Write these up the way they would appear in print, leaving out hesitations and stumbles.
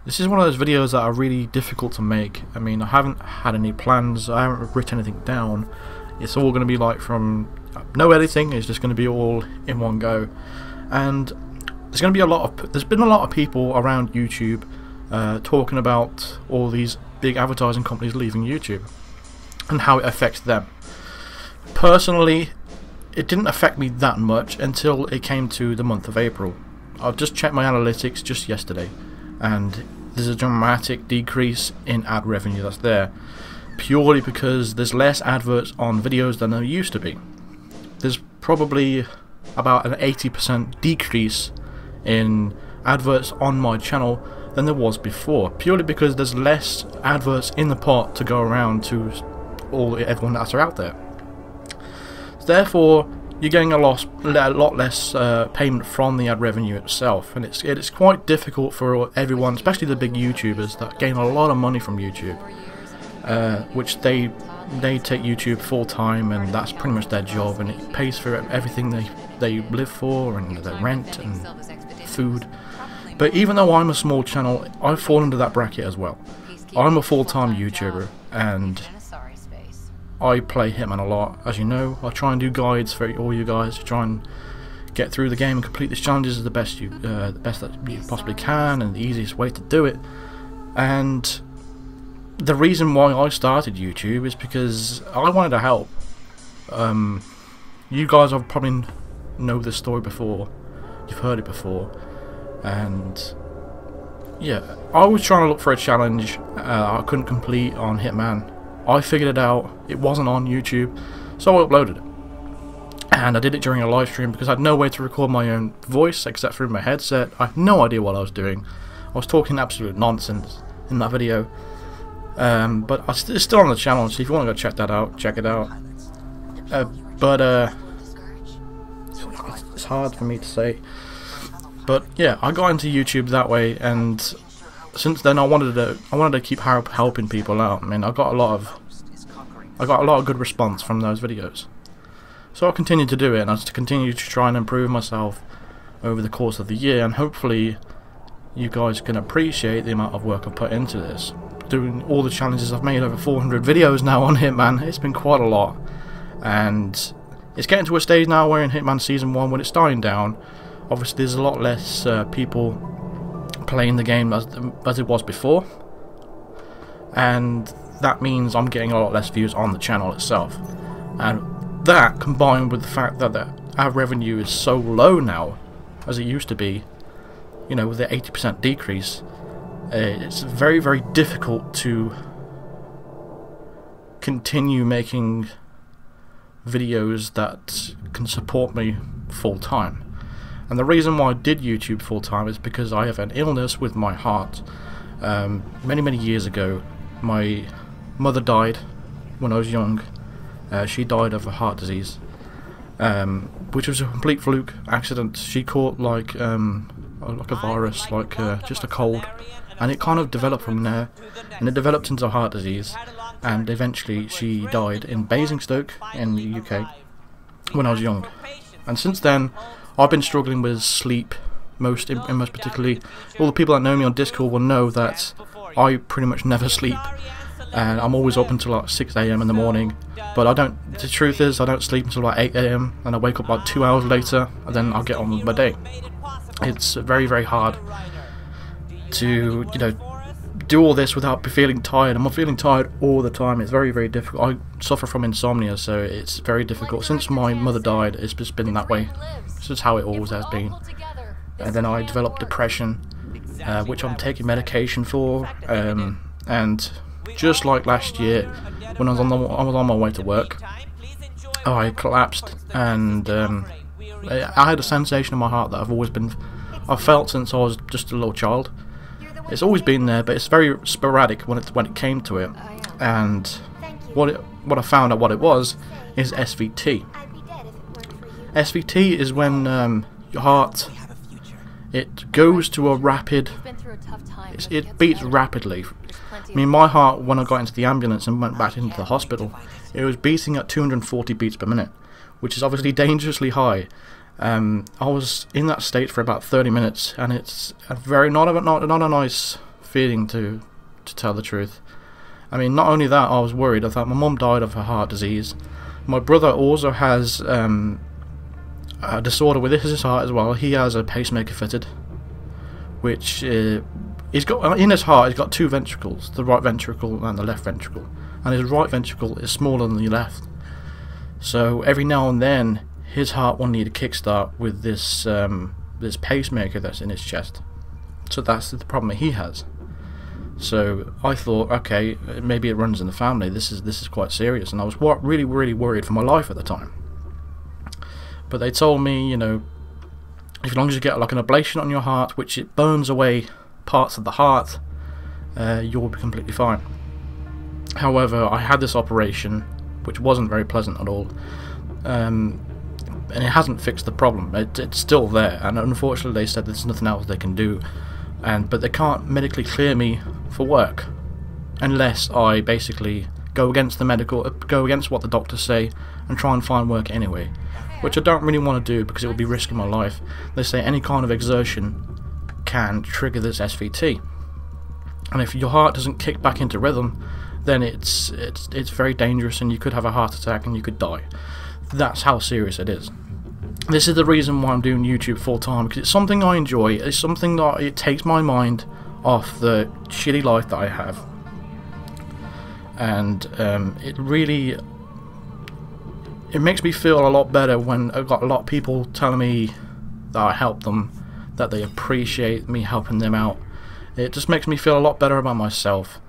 This is one of those videos that are really difficult to make. I mean, I haven't had any plans, I haven't written anything down. It's all going to be like from no editing, it's just going to be all in one go. And there's going to be there's been a lot of people around YouTube talking about all these big advertising companies leaving YouTube and how it affects them. Personally, it didn't affect me that much until it came to the month of April. I've just checked my analytics just yesterday, and there's a dramatic decrease in ad revenue that's there, purely because there's less adverts on videos than there used to be. There's probably about an 80% decrease in adverts on my channel than there was before, purely because there's less adverts in the pot to go around to everyone that's out there. Therefore, you're getting a lot less payment from the ad revenue itself, and it's quite difficult for everyone, especially the big YouTubers that gain a lot of money from YouTube, which they take YouTube full time, and that's pretty much their job, and it pays for everything they live for, and their rent and food. But even though I'm a small channel, I fall into that bracket as well. I'm a full-time YouTuber, and I play Hitman a lot, as you know. I try and do guides for all you guys to try and get through the game and complete these challenges the best that you possibly can, and the easiest way to do it. And the reason why I started YouTube is because I wanted to help. You guys have probably know this story before, you've heard it before, and yeah, I was trying to look for a challenge I couldn't complete on Hitman. I figured it out, it wasn't on YouTube, so I uploaded it. And I did it during a live stream because I had no way to record my own voice except through my headset. I had no idea what I was doing. I was talking absolute nonsense in that video. But it's still on the channel, so if you want to go check that out, check it out. It's hard for me to say. But yeah, I got into YouTube that way, and since then I wanted to keep helping people out. I mean, I got a lot of good response from those videos, so I'll continue to do it, and I'll continue to try and improve myself over the course of the year, and hopefully you guys can appreciate the amount of work I put into this. Doing all the challenges, I've made over 400 videos now on Hitman. It's been quite a lot, and it's getting to a stage now where in Hitman Season 1, when it's dying down, obviously there's a lot less people playing the game as it was before, and that means I'm getting a lot less views on the channel itself. And that, combined with the fact that our revenue is so low now as it used to be, you know, with the 80% decrease, it's very, very difficult to continue making videos that can support me full time. And the reason why I did YouTube full time is because I have an illness with my heart. Many years ago, my mother died when I was young. She died of a heart disease, which was a complete fluke accident. She caught like a virus, just a cold, and it kind of developed from there, and it developed into a heart disease, and eventually she died in Basingstoke in the UK when I was young. And since then, I've been struggling with sleep, most particularly. All the people that know me on Discord will know that I pretty much never sleep, and I'm always up until like 6 AM in the morning. But the truth is, I don't sleep until like 8 AM, and I wake up like 2 hours later, and then I'll get on with my day. It's very, very hard to, you know, do all this without feeling tired. I'm feeling tired all the time. It's very, very difficult. I suffer from insomnia, so it's very difficult. Since my mother died, it's just been that way. It's just how it always has been. And then I developed depression, which I'm taking medication for. And just like last year, when I was on my way to work, I collapsed, and I had a sensation in my heart that I've felt since I was just a little child. It's always been there, but it's very sporadic when it came to it. And what I found out what it was is SVT. SVT is when your heart, it goes to a rapid, it beats rapidly. I mean, my heart, when I got into the ambulance and went back into the hospital, it was beating at 240 beats per minute, which is obviously dangerously high. I was in that state for about 30 minutes, and it's a very not a nice feeling, to tell the truth. I mean, not only that, I was worried. I thought my mum died of a heart disease. My brother also has a disorder with his heart as well. He has a pacemaker fitted, which he's got in his heart. He's got two ventricles, the right ventricle and the left ventricle, and his right ventricle is smaller than the left. So every now and then, his heart will need a kickstart with this this pacemaker that's in his chest. So that's the problem that he has. So I thought, okay, maybe it runs in the family. This is quite serious, and I was really worried for my life at the time. But they told me, you know, as long as you get like an ablation on your heart, which it burns away parts of the heart, you'll be completely fine. However, I had this operation, which wasn't very pleasant at all, and it hasn't fixed the problem. It's still there, and unfortunately, they said there's nothing else they can do, but they can't medically clear me for work unless I basically go against what the doctors say, and try and find work anyway, which I don't really want to do because it would be risking my life. They say any kind of exertion can trigger this SVT, and if your heart doesn't kick back into rhythm, then it's very dangerous, and you could have a heart attack and you could die. That's how serious it is. This is the reason why I'm doing YouTube full time, because it's something I enjoy. It's something that it takes my mind off the shitty life that I have, and it makes me feel a lot better when I've got a lot of people telling me that I help them, that they appreciate me helping them out. It just makes me feel a lot better about myself,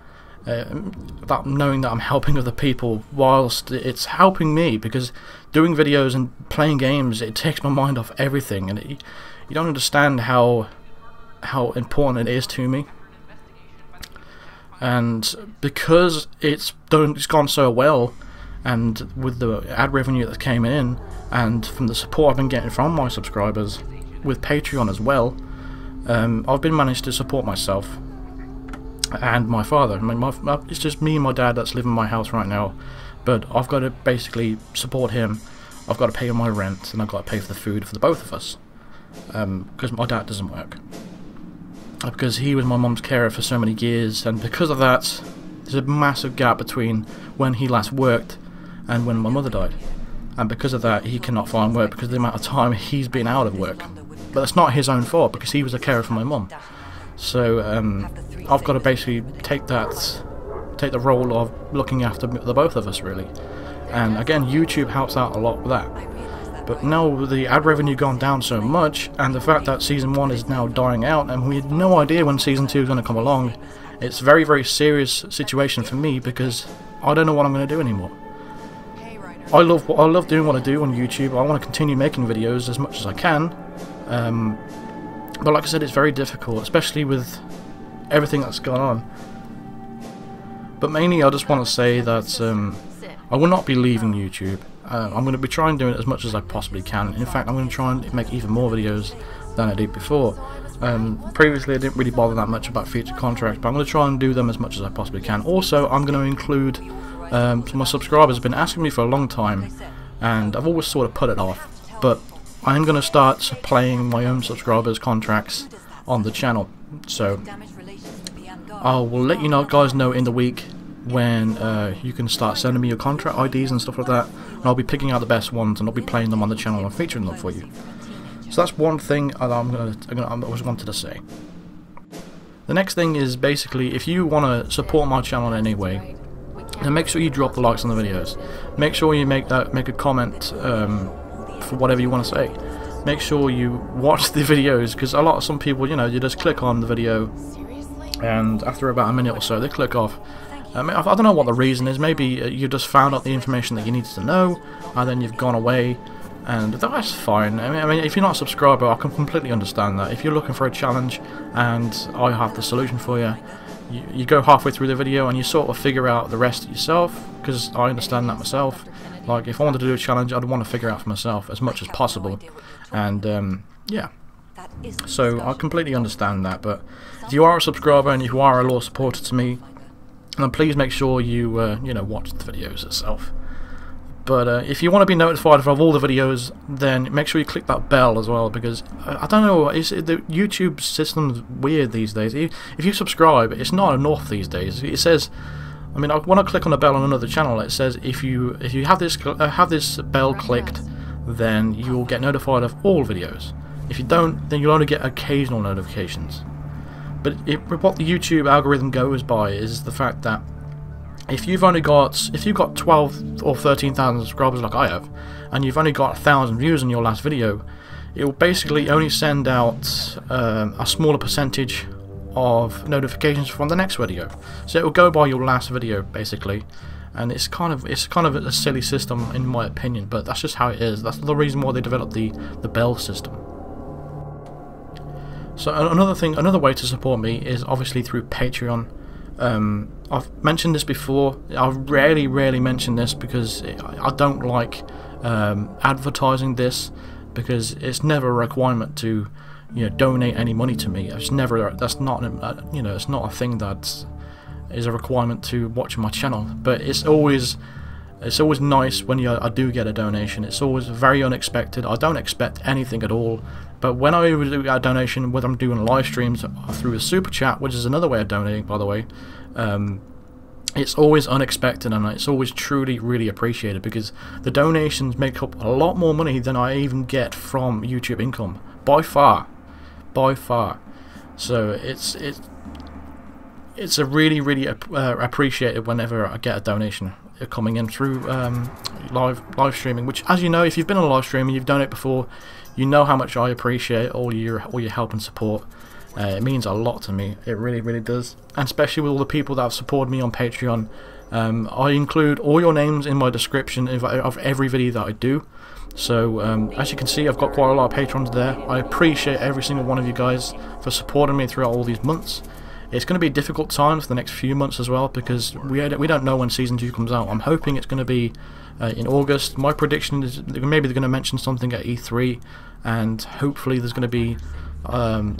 that knowing that I'm helping other people whilst it's helping me, because doing videos and playing games, it takes my mind off everything, and you don't understand how important it is to me. And because it's gone so well, and with the ad revenue that came in, and from the support I've been getting from my subscribers with Patreon as well, I've been managed to support myself and my father. I mean, it's just me and my dad that's living in my house right now, but I've got to basically support him. I've got to pay my rent, and I've got to pay for the food for the both of us, because my dad doesn't work, because he was my mum's carer for so many years, and because of that, there's a massive gap between when he last worked and when my mother died, and because of that, he cannot find work because of the amount of time he's been out of work. But that's not his own fault, because he was a carer for my mum. So I've got to basically take the role of looking after the both of us, really. And again, YouTube helps out a lot with that. But now with the ad revenue gone down so much, and the fact that Season 1 is now dying out, and we had no idea when Season 2 is going to come along, it's a very serious situation for me, because I don't know what I'm going to do anymore. I love doing what I do on YouTube. I want to continue making videos as much as I can, but like I said, it's very difficult, especially with everything that's gone on. But mainly I just want to say that I will not be leaving YouTube. I'm going to be trying to do it as much as I possibly can. In fact, I'm going to try and make even more videos than I did before. Previously I didn't really bother that much about featured contracts, but I'm going to try and do them as much as I possibly can. Also, I'm going to include my subscribers have been asking me for a long time, and I've always sort of put it off, but I'm going to start playing my own subscribers' contracts on the channel. So I will let you guys know in the week when you can start sending me your contract IDs and stuff like that, and I'll be picking out the best ones, and I'll be playing them on the channel and featuring them for you. So that's one thing that I always wanted to say. The next thing is basically, if you want to support my channel in any way, then make sure you drop the likes on the videos. Make sure you make a comment for whatever you want to say. Make sure you watch the videos, because some people, you just click on the video, and after about a minute or so, they click off. I don't know what the reason is. Maybe you just found out the information that you needed to know, and then you've gone away, and that's fine. I mean, if you're not a subscriber, I can completely understand that. If you're looking for a challenge, and I have the solution for you, you go halfway through the video and you sort of figure out the rest yourself, because I understand that myself. Like, if I wanted to do a challenge, I'd want to figure out for myself as much as possible, and yeah. So I completely understand that. But if you are a subscriber and if you are a loyal supporter to me, then please make sure you watch the videos itself. But if you want to be notified of all the videos, then make sure you click that bell as well, because I don't know, the YouTube system's weird these days. If you subscribe, it's not enough these days. It says, I mean, when I click on a bell on another channel, it says if you have this bell clicked, then you will get notified of all videos. If you don't, then you'll only get occasional notifications. But what the YouTube algorithm goes by is the fact that if you've got 12 or 13,000 subscribers like I have, and you've only got 1,000 views on your last video, it will basically only send out a smaller percentage of notifications from the next video. So it will go by your last video basically, and it's kind of a silly system in my opinion, but that's just how it is. That's the reason why they developed the bell system. So another way to support me is obviously through Patreon. I've mentioned this before. I rarely mention this because I don't like advertising this, because it's never a requirement to donate any money to me. It's never, that's not it's not a thing that is a requirement to watch my channel. But it's always nice when I do get a donation. It's always very unexpected. I don't expect anything at all. But when I do a donation, whether I'm doing live streams or through a super chat, which is another way of donating, by the way, it's always unexpected, and it's always truly really appreciated, because the donations make up a lot more money than I even get from YouTube income, by far. So it's a really appreciated whenever I get a donation coming in through live streaming. Which, as you know, if you've been on a live stream and you've done it before, you know how much I appreciate all your help and support. It means a lot to me. It really does, and especially with all the people that have supported me on Patreon. I include all your names in my description of every video that I do. So as you can see, I've got quite a lot of patrons there. I appreciate every single one of you guys for supporting me throughout all these months. It's going to be a difficult time for the next few months as well, because we don't know when Season 2 comes out. I'm hoping it's going to be in August. My prediction is maybe they're going to mention something at E3, and hopefully there's going to be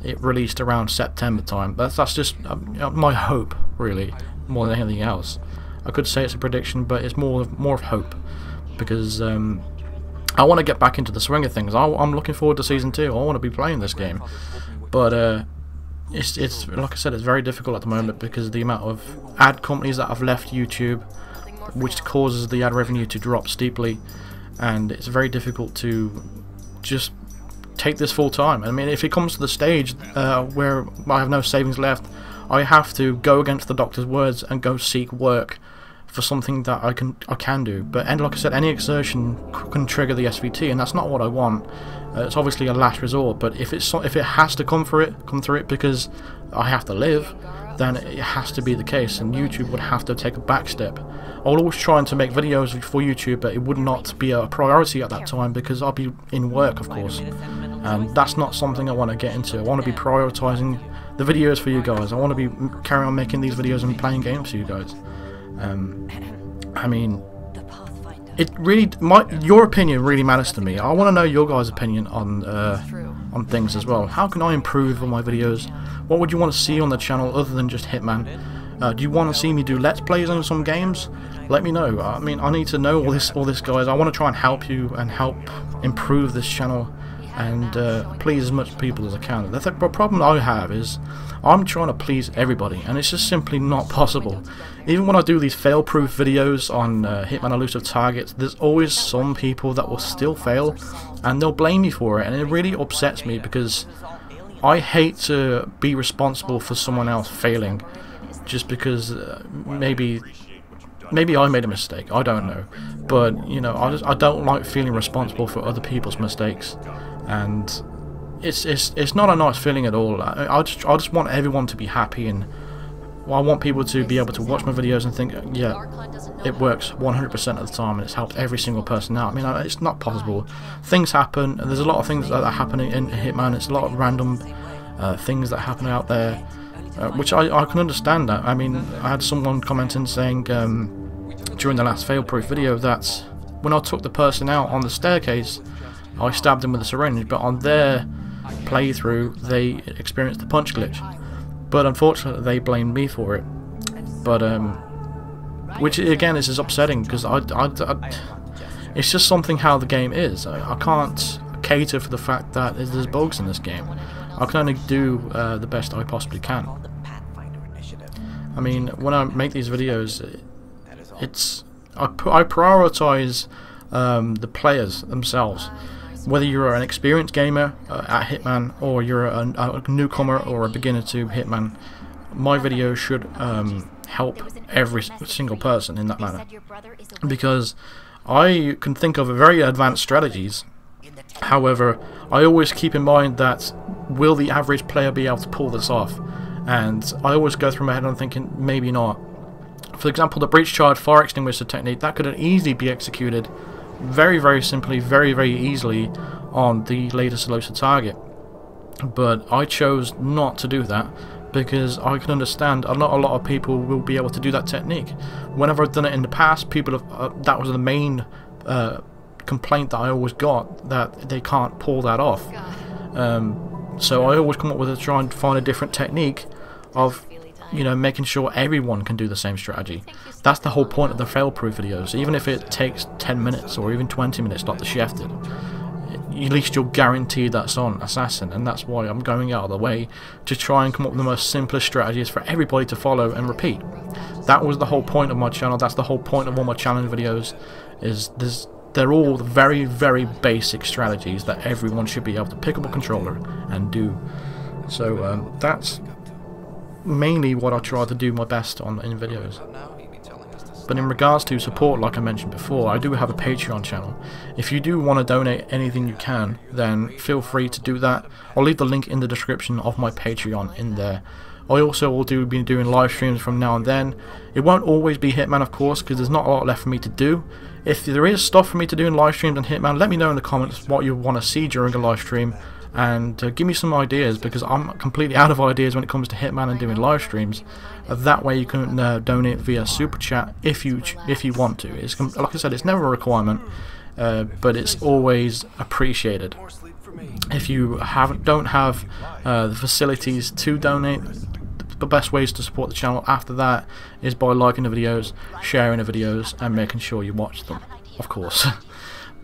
it released around September time. That's just my hope, really, more than anything else. I could say it's a prediction, but it's more of hope, because I want to get back into the swing of things. I'm looking forward to Season 2. I want to be playing this game, but it's like I said, it's very difficult at the moment because of the amount of ad companies that have left YouTube, which causes the ad revenue to drop steeply, and it's very difficult to just take this full time. I mean, if it comes to the stage where I have no savings left, I have to go against the doctor's words and go seek work for something that I can do. But like I said, any exertion can trigger the SVT, and that's not what I want. It's obviously a last resort, but if it has to come through it because I have to live, then it has to be the case, and YouTube would have to take a back step. I'll always try to make videos for YouTube, but it would not be a priority at that time because I'll be in work, of course, and that's not something I want to get into. I want to be prioritizing the videos for you guys. I want to be carrying on making these videos and playing games for you guys. I mean, your opinion really matters to me. I want to know your guys' opinion on things as well. How can I improve on my videos? What would you want to see on the channel other than just Hitman? Do you want to see me do Let's Plays on some games? Let me know. I mean, I need to know all this, guys. I want to try and help you and help improve this channel and please as much people as I can. The problem I have is I'm trying to please everybody, and it's just simply not possible. Even when I do these fail-proof videos on Hitman Elusive Targets, there's always some people that will still fail, and they'll blame me for it, and it really upsets me because I hate to be responsible for someone else failing just because maybe I made a mistake. I don't know, but you know, I don't like feeling responsible for other people's mistakes, and it's not a nice feeling at all. I just want everyone to be happy, and I want people to be able to watch my videos and think, yeah, it works 100% of the time and it's helped every single person out. I mean, it's not possible. Things happen, and there's a lot of things that are happening in Hitman. It's a lot of random things that happen out there, which I can understand that. I mean, I had someone commenting saying during the last fail-proof video that when I took the person out on the staircase, I stabbed him with a syringe, but on their playthrough they experienced the punch glitch. But unfortunately they blamed me for it. But which again is upsetting because It's just something how the game is. I can't cater for the fact that there's bugs in this game. I can only do the best I possibly can. I mean, when I make these videos, I prioritize the players themselves. Whether you're an experienced gamer at Hitman, or you're a newcomer or a beginner to Hitman, my video should help every single person in that manner. Because I can think of very advanced strategies. However, I always keep in mind that will the average player be able to pull this off? And I always go through my head and I'm thinking maybe not. For example, the breach charge fire extinguisher technique, that could easily be executed very simply, very easily on the latest elusive target. But I chose not to do that because I can understand not a lot of people will be able to do that technique. Whenever I've done it in the past, people have, that was the main complaint that I always got, that they can't pull that off. So I always come up with a try and find a different technique of, you know, making sure everyone can do the same strategy. That's the whole point of the fail-proof videos. Even if it takes 10 minutes or even 20 minutes like the chef did, at least you're guaranteed that's on Assassin, and that's why I'm going out of the way to try and come up with the most simplest strategies for everybody to follow and repeat. That was the whole point of my channel. That's the whole point of all my challenge videos. They're all very basic strategies that everyone should be able to pick up a controller and do. So that's mainly what I try to do my best on in videos. But in regards to support, like I mentioned before, I do have a Patreon channel. If you do want to donate anything you can, then feel free to do that. I'll leave the link in the description of my Patreon in there. I also will be doing live streams from now and then. It won't always be Hitman, of course, because there's not a lot left for me to do. If there is stuff for me to do in live streams on Hitman, let me know in the comments what you want to see during a live stream, and give me some ideas, because I'm completely out of ideas when it comes to Hitman and doing live streams. That way you can donate via super chat if you want to. It's, like I said, it's never a requirement, but it's always appreciated. If you don't have the facilities to donate, the best ways to support the channel after that is by liking the videos, sharing the videos, and making sure you watch them, of course.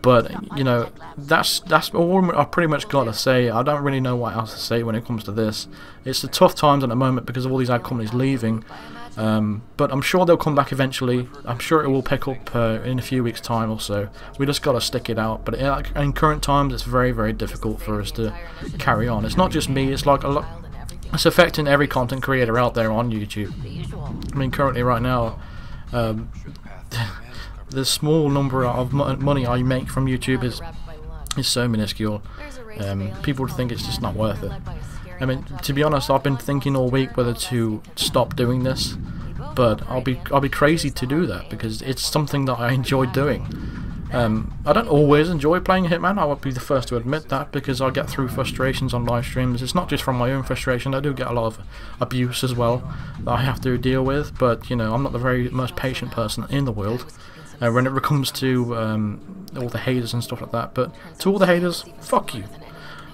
But you know, that's all I pretty much got to say. I don't really know what else to say when it comes to this. It's the tough times at the moment because of all these ad companies leaving, but I'm sure they'll come back eventually. I'm sure it will pick up in a few weeks' time or so. We just got to stick it out. But in current times, it's very difficult for us to carry on. It's not just me. It's like a lot. It's affecting every content creator out there on YouTube. I mean, currently right now, the small number of money I make from YouTube is so minuscule. People think it's just not worth it. I mean, to be honest, I've been thinking all week whether to stop doing this, but I'll be crazy to do that because it's something that I enjoy doing. I don't always enjoy playing Hitman, I would be the first to admit that, because I get through frustrations on live streams. It's not just from my own frustration, I do get a lot of abuse as well that I have to deal with, but you know, I'm not the very most patient person in the world when it comes to all the haters and stuff like that. But to all the haters, fuck you.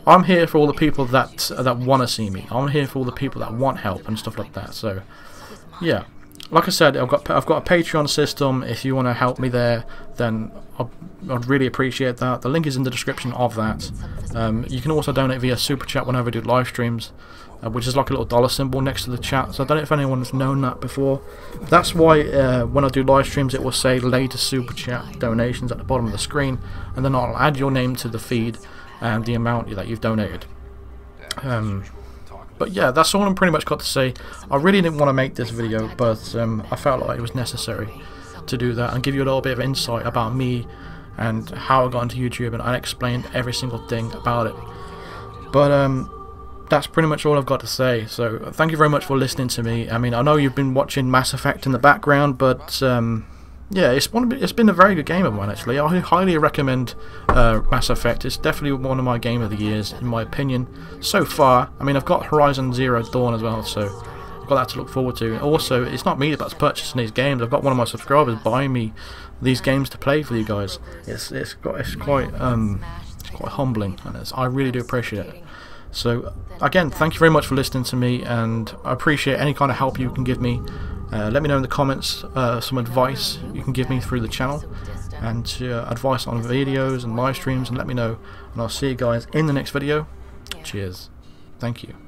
I'm here for all the people that want to see me. I'm here for all the people that want help and stuff like that. So yeah, like I said, I've got a Patreon system. If you want to help me there, then I'd really appreciate that. The link is in the description of that. You can also donate via super chat whenever I do live streams, which is like a little dollar symbol next to the chat. So I don't know if anyone's known that before. That's why when I do live streams, it will say latest super chat donations at the bottom of the screen, and then I'll add your name to the feed and the amount that you've donated. But yeah, that's all I'm pretty much got to say. I really didn't want to make this video, but I felt like it was necessary to do that and give you a little bit of insight about me and how I got into YouTube, and I explained every single thing about it. But that's pretty much all I've got to say. So thank you very much for listening to me. I mean, I know you've been watching Mass Effect in the background, but yeah, it's been a very good game of mine actually. I highly recommend Mass Effect. It's definitely one of my game of the years in my opinion so far. I mean, I've got Horizon Zero Dawn as well, so I've got that to look forward to. Also, it's not me that's purchasing these games. I've got one of my subscribers buying me these games to play for you guys. It's quite humbling, and I really do appreciate it. So again, thank you very much for listening to me, and I appreciate any kind of help you can give me. Let me know in the comments some advice you can give me through the channel, and advice on videos and live streams, and let me know, and I'll see you guys in the next video. Cheers. Thank you.